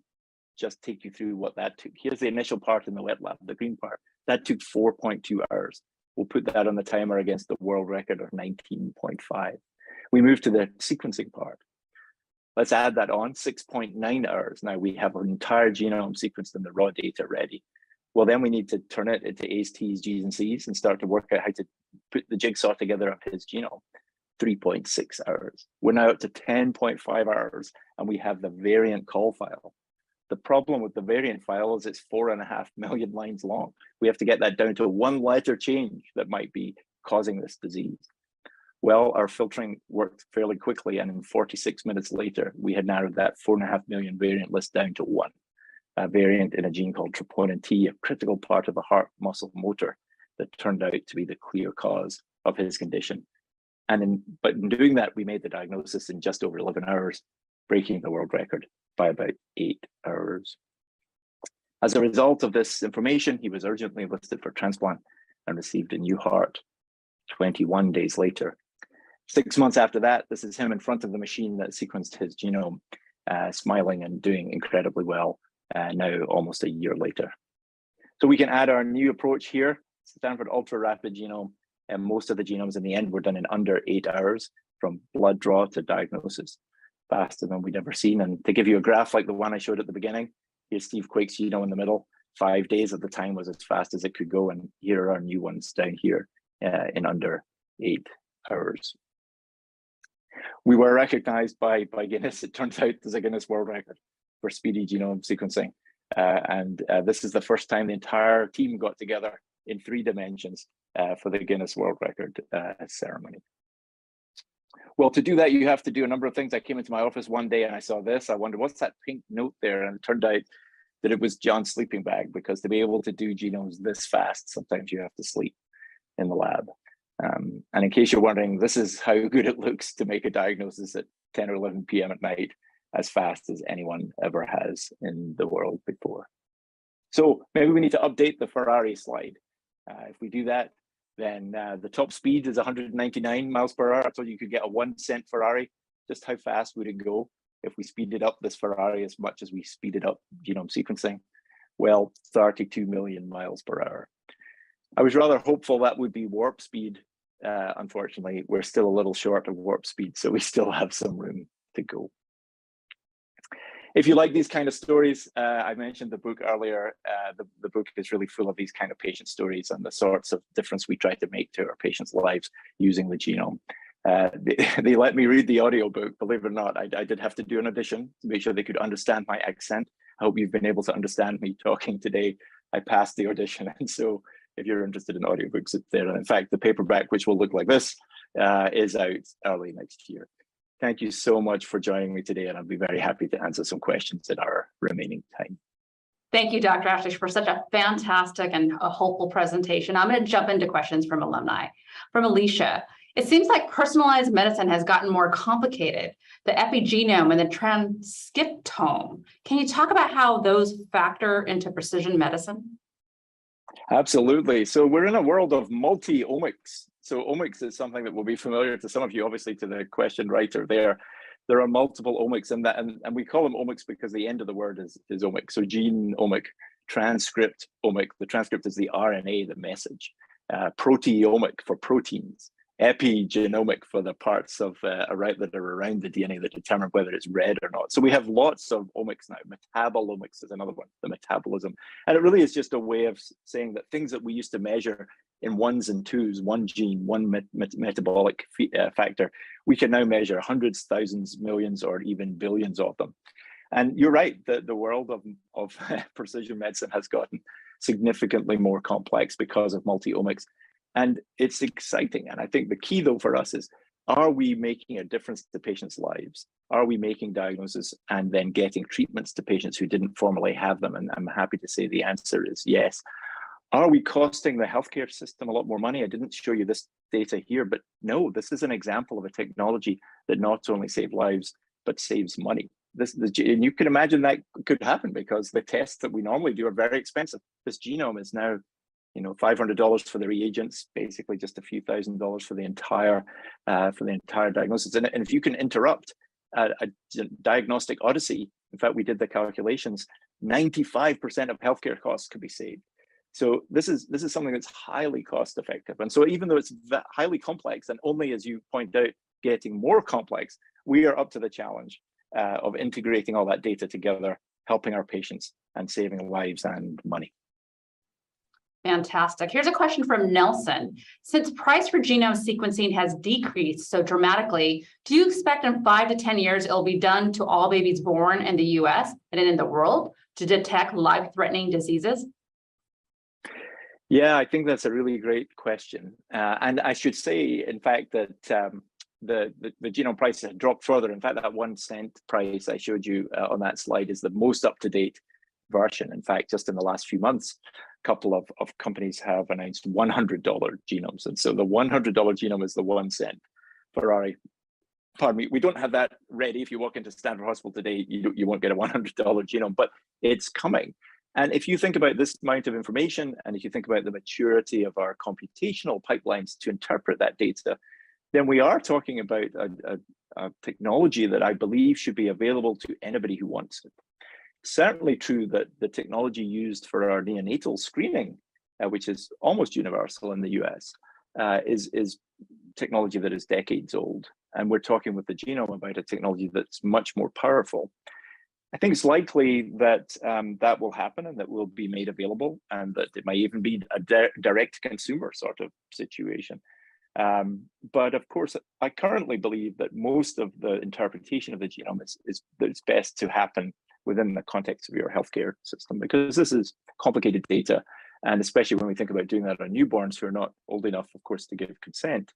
Speaker 1: just take you through what that took. Here's the initial part in the wet lab, the green part. That took 4.2 hours. We'll put that on the timer against the world record of 19.5. We moved to the sequencing part. Let's add that on, 6.9 hours. Now we have an entire genome sequenced and the raw data ready. Well, then we need to turn it into A's, T's, G's, and C's and start to work out how to put the jigsaw together of his genome. 3.6 hours. We're now up to 10.5 hours and we have the variant call file. The problem with the variant file is it's 4.5 million lines long. We have to get that down to one letter change that might be causing this disease. Well, our filtering worked fairly quickly, and in 46 minutes later, we had narrowed that 4.5 million variant list down to one, a variant in a gene called troponin T, a critical part of the heart muscle motor that turned out to be the clear cause of his condition. But in doing that, we made the diagnosis in just over 11 hours, breaking the world record by about 8 hours. As a result of this information, he was urgently listed for transplant and received a new heart 21 days later. 6 months after that, this is him in front of the machine that sequenced his genome, smiling and doing incredibly well, now almost a year later. So we can add our new approach here, Stanford Ultra Rapid Genome, and most of the genomes in the end were done in under 8 hours from blood draw to diagnosis, faster than we'd ever seen. And to give you a graph like the one I showed at the beginning, here's Steve Quake's genome in the middle. 5 days at the time was as fast as it could go. And here are our new ones down here in under 8 hours. We were recognized by Guinness. It turns out there's a Guinness World Record for speedy genome sequencing. This is the first time the entire team got together in 3 dimensions for the Guinness World Record ceremony. Well, to do that, you have to do a number of things. I came into my office one day and I saw this. I wondered, what's that pink note there? And it turned out that it was John's sleeping bag, because to be able to do genomes this fast, sometimes you have to sleep in the lab. And in case you're wondering, this is how good it looks to make a diagnosis at 10 or 11 p.m. at night, as fast as anyone ever has in the world before. So maybe we need to update the Ferrari slide. If we do that, then the top speed is 199 miles per hour. So you could get a 1 cent Ferrari. Just how fast would it go if we speeded up this Ferrari as much as we speeded up genome sequencing? Well, 32 million miles per hour. I was rather hopeful that would be warp speed. Unfortunately, we're still a little short of warp speed, so we still have some room to go. If you like these kind of stories, I mentioned the book earlier. The book is really full of these kind of patient stories and the sorts of difference we try to make to our patients' lives using the genome. They let me read the audiobook, believe it or not. I did have to do an audition to make sure they could understand my accent. I hope you've been able to understand me talking today. I passed the audition, and so if you're interested in audiobooks, it's there. And in fact, the paperback, which will look like this, is out early next year. Thank you so much for joining me today, and I'll be very happy to answer some questions in our remaining time.
Speaker 2: Thank you, Dr. Ashley, for such a fantastic and a hopeful presentation. I'm going to jump into questions from alumni. From Alicia, it seems like personalized medicine has gotten more complicated, the epigenome and the transcriptome. Can you talk about how those factor into precision medicine?
Speaker 1: Absolutely. So we're in a world of multi-omics. So omics is something that will be familiar to some of you, obviously, to the question writer there. There are multiple omics in that, and we call them omics because the end of the word is omic. So gene omic, transcript omic. The transcript is the RNA, the message. Proteomic for proteins. Epigenomic for the parts of that are around the DNA that determine whether it's red or not. So we have lots of omics now. Metabolomics is another one, the metabolism. And it really is just a way of saying that things that we used to measure in ones and twos, one gene, one metabolic factor, we can now measure hundreds, thousands, millions, or even billions of them. And you're right, the world of precision medicine has gotten significantly more complex because of multi-omics. And it's exciting. And I think the key, though, for us is, are we making a difference to patients' lives? Are we making diagnoses and then getting treatments to patients who didn't formerly have them? And I'm happy to say the answer is yes. Are we costing the healthcare system a lot more money? I didn't show you this data here, but no, this is an example of a technology that not only saves lives, but saves money. And you can imagine that could happen because the tests that we normally do are very expensive. This genome is now, $500 for the reagents, basically just a few $1,000s for the entire diagnosis. And if you can interrupt a diagnostic odyssey, in fact, we did the calculations, 95% of healthcare costs could be saved. So this is something that's highly cost effective. And so even though it's highly complex, and only, as you point out, getting more complex, we are up to the challenge of integrating all that data together, helping our patients and saving lives and money.
Speaker 2: Fantastic. Here's a question from Nelson. Since price for genome sequencing has decreased so dramatically, do you expect in 5 to 10 years it will be done to all babies born in the US and in the world to detect life-threatening diseases?
Speaker 1: Yeah, I think that's a really great question. And I should say, in fact, that the genome price has dropped further. In fact, that 1 cent price I showed you on that slide is the most up-to-date version. In fact, just in the last few months, a couple of companies have announced $100 genomes. And so the $100 genome is the 1 cent Ferrari. Pardon me, we don't have that ready. If you walk into Stanford Hospital today, you won't get a $100 genome, but it's coming. And if you think about this amount of information, and if you think about the maturity of our computational pipelines to interpret that data, then we are talking about a technology that I believe should be available to anybody who wants it. Certainly true that the technology used for our neonatal screening, which is almost universal in the US, is technology that is decades old. And we're talking with the genome about a technology that's much more powerful. I think it's likely that that will happen and that will be made available, and that it might even be a direct consumer sort of situation. But of course, I currently believe that most of the interpretation of the genome is that it's best to happen within the context of your healthcare system, because this is complicated data. And especially when we think about doing that on newborns who are not old enough, of course, to give consent,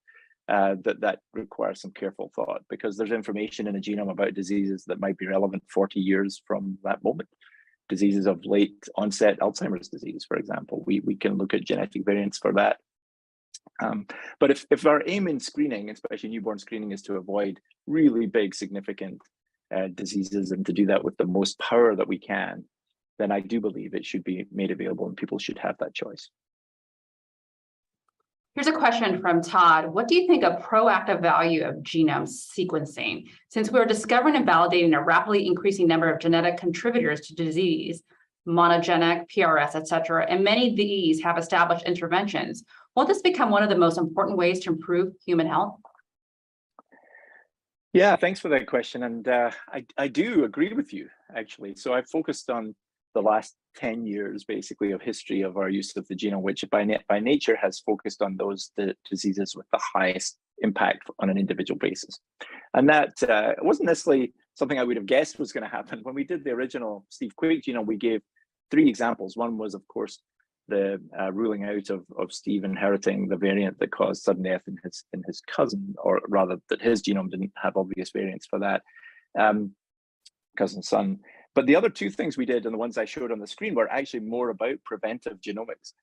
Speaker 1: that requires some careful thought, because there's information in a genome about diseases that might be relevant 40 years from that moment. diseases of late onset Alzheimer's disease, for example. We can look at genetic variants for that. But if our aim in screening, especially newborn screening, is to avoid really big, significant diseases and to do that with the most power that we can, then I do believe it should be made available and people should have that choice.
Speaker 2: Here's a question from Todd. What do you think of proactive value of genome sequencing? Since we're discovering and validating a rapidly increasing number of genetic contributors to disease, monogenic, PRS, et cetera, and many of these have established interventions, won't this become one of the most important ways to improve human health?
Speaker 1: Yeah, thanks for that question. And I do agree with you, actually. So I've focused on the last 10 years, basically, of history of our use of the genome, which by nature has focused on those diseases with the highest impact on an individual basis. And that wasn't necessarily something I would have guessed was going to happen. When we did the original Steve Quake genome, we gave 3 examples. One was, of course, the ruling out of Steve inheriting the variant that caused sudden death in his cousin, or rather that his genome didn't have obvious variants for that cousin's son. But the other 2 things we did, and the ones I showed on the screen, were actually more about preventive genomics.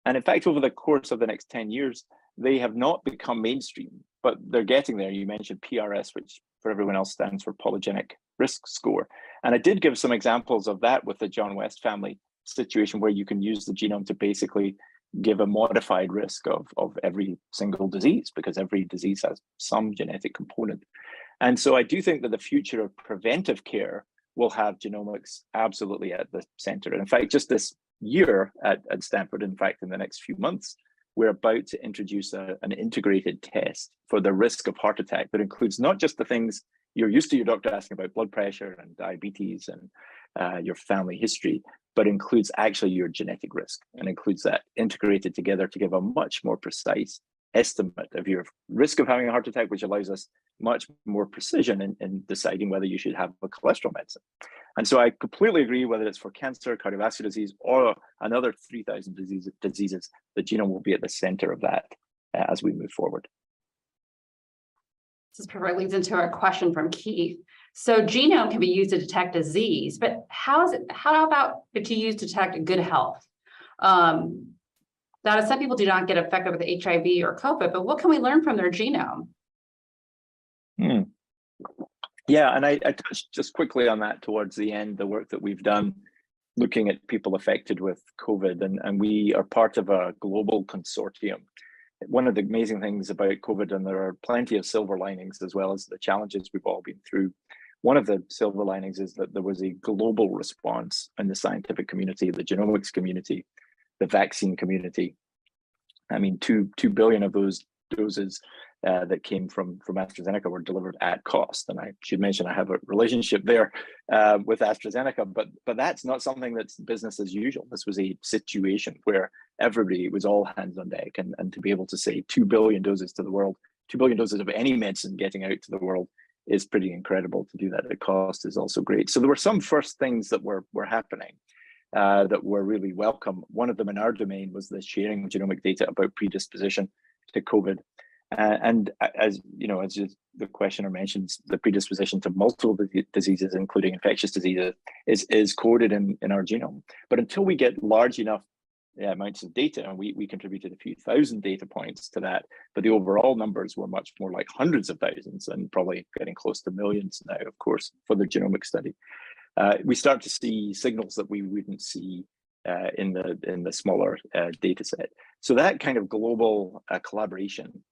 Speaker 1: And in fact, over the course of the next 10 years, they have not become mainstream, but they're getting there. You mentioned PRS, which for everyone else stands for polygenic risk score. And I did give some examples of that with the John West family situation, where you can use the genome to basically give a modified risk of every single disease, because every disease has some genetic component. And so I do think that the future of preventive care will have genomics absolutely at the center. And in fact, just this year at Stanford, in fact, in the next few months, we're about to introduce an integrated test for the risk of heart attack that includes not just the things you're used to your doctor asking about, blood pressure and diabetes and your family history, but includes actually your genetic risk, and includes that integrated together to give a much more precise estimate of your risk of having a heart attack, which allows us much more precision in deciding whether you should have a cholesterol medicine. And so I completely agree, whether it's for cancer, cardiovascular disease, or another 3,000 diseases, the genome will be at the center of that as we move forward.
Speaker 2: This perfectly leads into a question from Keith. So genome can be used to detect disease, but how about it to use to detect good health? That is, some people do not get affected with HIV or COVID, but what can we learn from their genome?
Speaker 1: Yeah, and I touched just quickly on that towards the end, the work that we've done looking at people affected with COVID, and we are part of a global consortium. One of the amazing things about COVID, and there are plenty of silver linings as well as the challenges we've all been through, one of the silver linings is that there was a global response in the scientific community, the genomics community, the vaccine community. I mean, 2 billion of those doses that came from AstraZeneca were delivered at cost. And I should mention I have a relationship there with AstraZeneca, but that's not something that's business as usual. This was a situation where everybody was all hands on deck, and to be able to say 2 billion doses to the world, 2 billion doses of any medicine getting out to the world is pretty incredible. To do that at cost is also great. So there were some first things that were happening that were really welcome. One of them in our domain was the sharing of genomic data about predisposition to COVID. And as you know, as the questioner mentions, the predisposition to multiple diseases, including infectious diseases, is coded in our genome. But until we get large enough amounts of data, and we contributed a few thousand data points to that, but the overall numbers were much more like hundreds of thousands, and probably getting close to millions now, of course, for the genomic study. We start to see signals that we wouldn't see in the smaller data set. So that kind of global collaboration,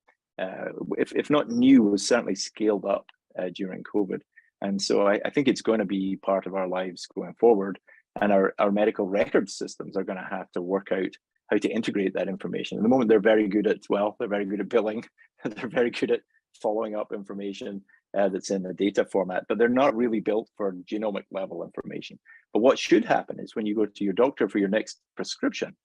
Speaker 1: if not new, was certainly scaled up during COVID. And so I think it's going to be part of our lives going forward. And our medical record systems are going to have to work out how to integrate that information. At the moment, they're very good at billing. They're very good at following up information that's in the data format, but they're not really built for genomic level information. But what should happen is when you go to your doctor for your next prescription,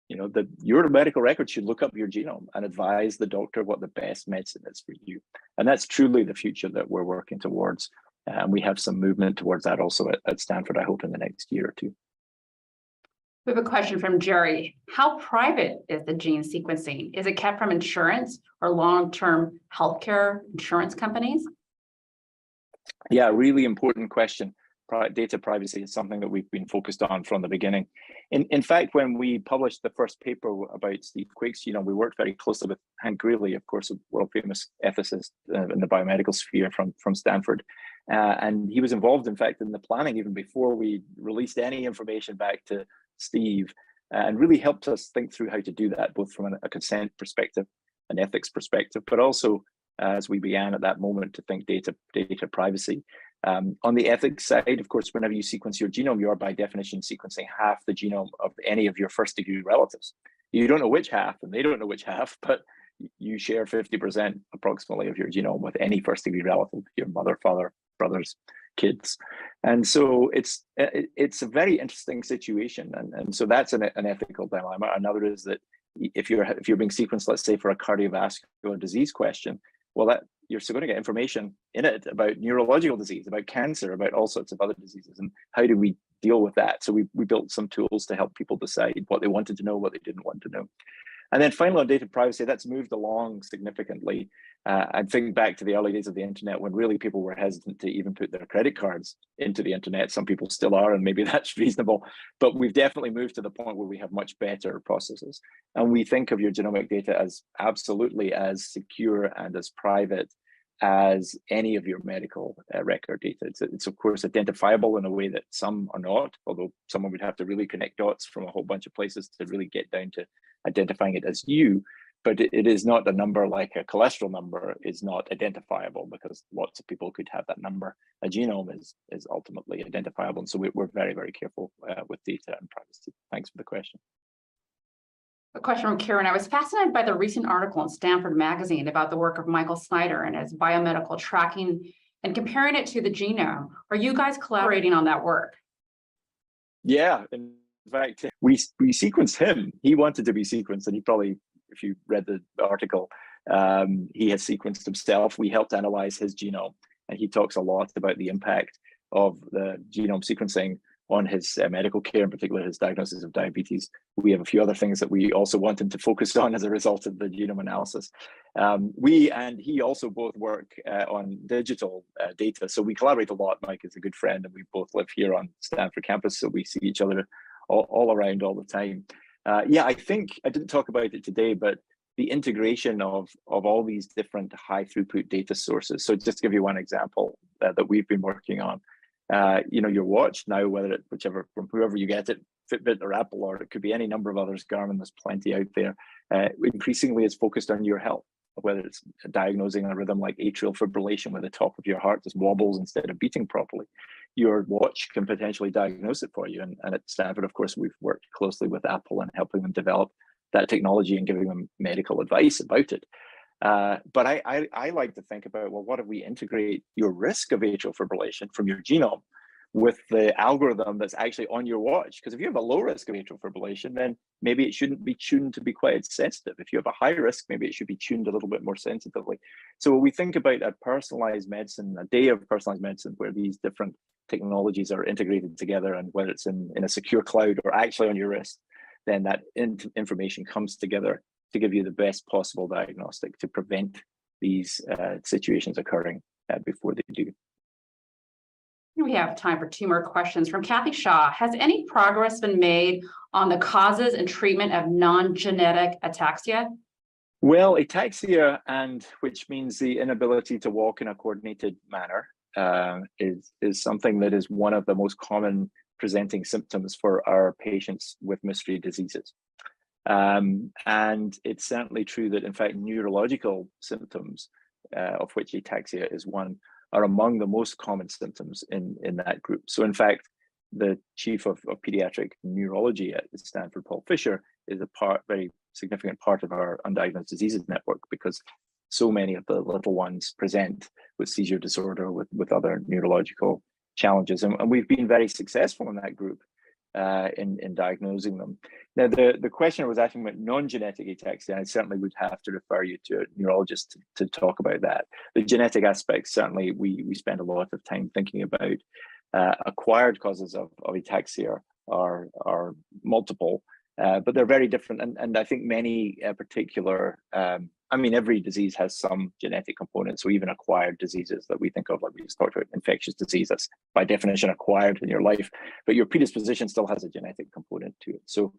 Speaker 1: you know, your medical record should look up your genome and advise the doctor what the best medicine is for you. And that's truly the future that we're working towards. And we have some movement towards that also at Stanford, I hope, in the next year or two.
Speaker 2: We have a question from Jerry. How private is the gene sequencing? Is it kept from insurance or long-term healthcare insurance companies?
Speaker 1: Yeah, really important question. data privacy is something that we've been focused on from the beginning. In fact, when we published the first paper about Steve Quake's genome, we worked very closely with Hank Greeley, of course, a world famous ethicist in the biomedical sphere from Stanford. And he was involved, in fact, in the planning even before we released any information back to Steve, and really helped us think through how to do that, both from a consent perspective, an ethics perspective, but also as we began at that moment to think data privacy. On the ethics side, of course, whenever you sequence your genome, you are by definition sequencing half the genome of any of your first degree relatives. You don't know which half, and they don't know which half, but you share 50% approximately of your genome with any first degree relative, your mother, father, brothers, kids. And so it's a very interesting situation. And so that's an ethical dilemma. Another is that if you're being sequenced, let's say for a cardiovascular disease question, well, that you're still going to get information in it about neurological disease, about cancer, about all sorts of other diseases. And how do we deal with that? So we built some tools to help people decide what they wanted to know, what they didn't want to know. And then finally, on data privacy, that's moved along significantly. I think back to the early days of the internet when really people were hesitant to even put their credit cards into the internet. Some people still are, and maybe that's reasonable, but we've definitely moved to the point where we have much better processes. And we think of your genomic data as absolutely as secure and as private as any of your medical record data. It's of course identifiable in a way that some are not, although someone would have to really connect dots from a whole bunch of places to really get down to identifying it as you. But it is not a number like a cholesterol number is not identifiable, because lots of people could have that number. A genome is ultimately identifiable. And so we're very, very careful with data and privacy. Thanks for the question.
Speaker 2: A question from Karen. I was fascinated by the recent article in Stanford magazine about the work of Michael Snyder and his biomedical tracking and comparing it to the genome. Are you guys collaborating on that work?
Speaker 1: Yeah, in fact, we sequenced him. He wanted to be sequenced, and he probably, if you read the article, he has sequenced himself. We helped analyze his genome, and he talks a lot about the impact of the genome sequencing on his medical care, in particular his diagnosis of diabetes. We have a few other things that we also want him to focus on as a result of the genome analysis. We and he also both work on digital data, so we collaborate a lot. Mike is a good friend, and we both live here on Stanford campus, so we see each other all around all the time. Yeah, I think I didn't talk about it today, but the integration of all these different high throughput data sources. So just to give you one example that we've been working on, your watch now, whether it from whoever you get it, Fitbit or Apple, or it could be any number of others, Garmin, there's plenty out there, increasingly is focused on your health, whether it's diagnosing a rhythm like atrial fibrillation where the top of your heart just wobbles instead of beating properly. Your watch can potentially diagnose it for you. And at Stanford, of course, we've worked closely with Apple and helping them develop that technology and giving them medical advice about it. But I like to think about, well, what if we integrate your risk of atrial fibrillation from your genome with the algorithm that's actually on your watch? Because if you have a low risk of atrial fibrillation, then maybe it shouldn't be tuned to be quite sensitive. If you have a high risk, maybe it should be tuned a little bit more sensitively. So we think about a personalized medicine, a day of personalized medicine, where these different technologies are integrated together, and whether it's in a secure cloud or actually on your wrist, then that information comes together to give you the best possible diagnostic to prevent these situations occurring before they do.
Speaker 2: We have time for 2 more questions from Kathy Shaw. Has any progress been made on the causes and treatment of non-genetic ataxia?
Speaker 1: Well, ataxia, and which means the inability to walk in a coordinated manner, is something that is one of the most common presenting symptoms for our patients with mystery diseases. And it's certainly true that, in fact, neurological symptoms, of which ataxia is one, are among the most common symptoms in that group. So in fact, the chief of pediatric neurology at Stanford, Paul Fisher, is a very significant part of our Undiagnosed Diseases Network, because so many of the little ones present with seizure disorder, with other neurological challenges. And we've been very successful in that group in diagnosing them. Now, the questioner was asking about non-genetic ataxia. I certainly would have to refer you to a neurologist to talk about that. The genetic aspects, certainly we spend a lot of time thinking about. Acquired causes of ataxia are multiple, but they're very different. And I think many particular I mean, every disease has some genetic component. So even acquired diseases that we think of, like we just talked about, infectious disease, that's by definition acquired in your life, but your predisposition still has a genetic component to it. So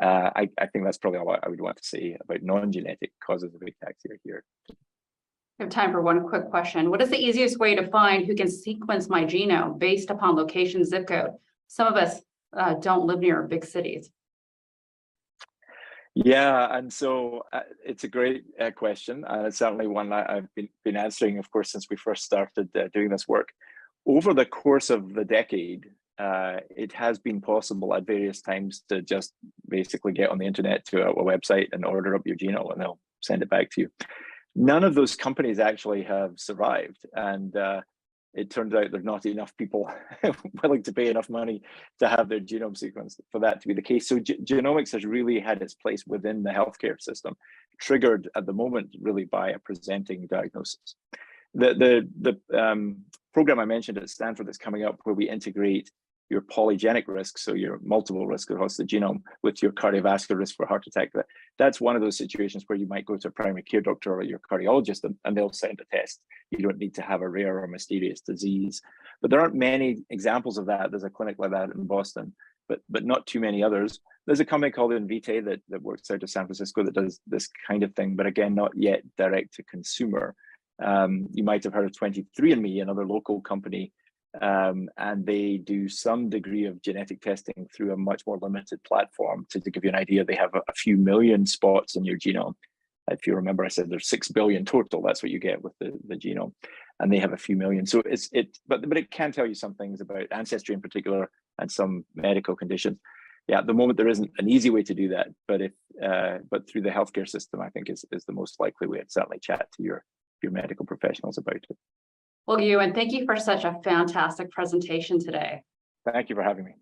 Speaker 1: I think that's probably all I would want to say about non-genetic causes of ataxia here.
Speaker 2: We have time for one quick question. What is the easiest way to find who can sequence my genome based upon location, zip code? Some of us don't live near big cities.
Speaker 1: Yeah, and so it's a great question. It's certainly one that I've been answering, of course, since we first started doing this work. Over the course of the decade, it has been possible at various times to just basically get on the internet to a website and order up your genome, and they'll send it back to you. None of those companies actually have survived, and it turns out there's not enough people willing to pay enough money to have their genome sequenced for that to be the case. So genomics has really had its place within the healthcare system, triggered at the moment really by a presenting diagnosis. The program I mentioned at Stanford that's coming up, where we integrate your polygenic risk, so your multiple risk across the genome, with your cardiovascular risk for heart attack. That's one of those situations where you might go to a primary care doctor or your cardiologist and they'll send a test. You don't need to have a rare or mysterious disease. But there aren't many examples of that. There's a clinic like that in Boston, but not too many others. There's a company called Innovator that works out of San Francisco that does this kind of thing, but again, not yet direct to consumer. You might have heard of 23andMe, another local company, and they do some degree of genetic testing through a much more limited platform. To give you an idea, they have a few million spots in your genome. If you remember, I said there's 6 billion total. That's what you get with the genome, and they have a few million. So but it can tell you some things about ancestry in particular and some medical conditions. Yeah, at the moment there isn't an easy way to do that, but through the healthcare system, I think is the most likely way. I'd certainly chat to your medical professionals about it.
Speaker 2: Well, Euan, thank you for such a fantastic presentation today.
Speaker 1: Thank you for having me.